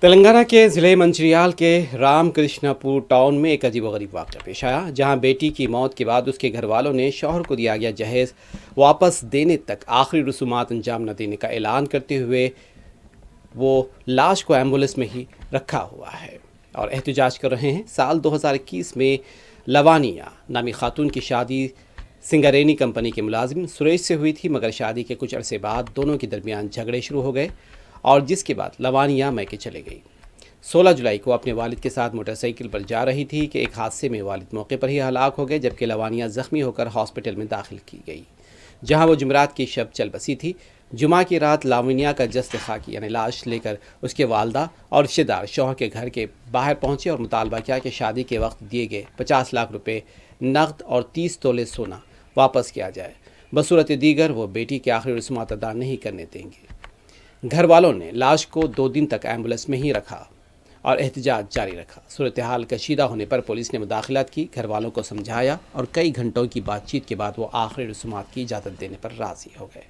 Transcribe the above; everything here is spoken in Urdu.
تلنگانہ کے ضلع منچریال کے رام کرشنا پور ٹاؤن میں ایک عجیب و غریب واقعہ پیش آیا، جہاں بیٹی کی موت کے بعد اس کے گھر والوں نے شوہر کو دیا گیا جہیز واپس دینے تک آخری رسومات انجام نہ دینے کا اعلان کرتے ہوئے وہ لاش کو ایمبولینس میں ہی رکھا ہوا ہے اور احتجاج کر رہے ہیں۔ سال 2021 میں لوانیہ نامی خاتون کی شادی سنگارینی کمپنی کے ملازم سریش سے ہوئی تھی، مگر شادی کے کچھ عرصے بعد دونوں کے درمیان جھگڑے شروع ہو گئے اور جس کے بعد لوانیہ میکے چلے گئی۔ 16 جولائی کو اپنے والد کے ساتھ موٹر سائیکل پر جا رہی تھی کہ ایک حادثے میں والد موقع پر ہی ہلاک ہو گئے، جبکہ لوانیہ زخمی ہو کر ہاسپٹل میں داخل کی گئی، جہاں وہ جمعرات کی شب چل بسی تھی۔ جمعہ کی رات لوانیہ کا جسد خاکی یعنی لاش لے کر اس کے والدہ اور رشتہ دار شوہر کے گھر کے باہر پہنچے اور مطالبہ کیا کہ شادی کے وقت دیے گئے 50 لاکھ روپے نقد اور 30 تولے سونا واپس کیا جائے، بصورت دیگر وہ بیٹی کے آخری رسومات ادا نہیں کرنے دیں گے۔ گھر والوں نے لاش کو 2 دن تک ایمبولینس میں ہی رکھا اور احتجاج جاری رکھا۔ صورتحال کشیدہ ہونے پر پولیس نے مداخلت کی، گھر والوں کو سمجھایا اور کئی گھنٹوں کی بات چیت کے بعد وہ آخری رسومات کی اجازت دینے پر راضی ہو گئے۔